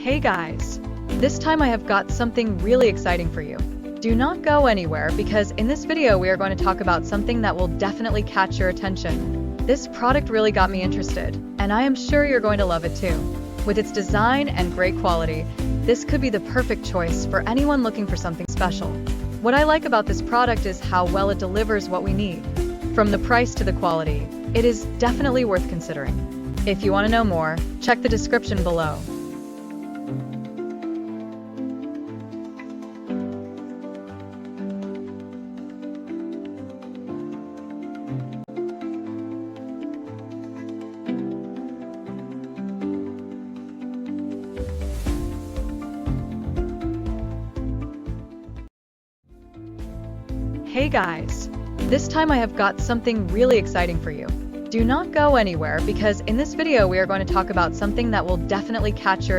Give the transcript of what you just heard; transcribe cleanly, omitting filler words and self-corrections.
Hey guys! This time I have got something really exciting for you. Do not go anywhere because in this video we are going to talk about something that will definitely catch your attention. This product really got me interested, and I am sure you're going to love it too. With its design and great quality, this could be the perfect choice for anyone looking for something special. What I like about this product is how well it delivers what we need. From the price to the quality, it is definitely worth considering. If you want to know more, check the description below. Hey guys! This time I have got something really exciting for you. Do not go anywhere because in this video we are going to talk about something that will definitely catch your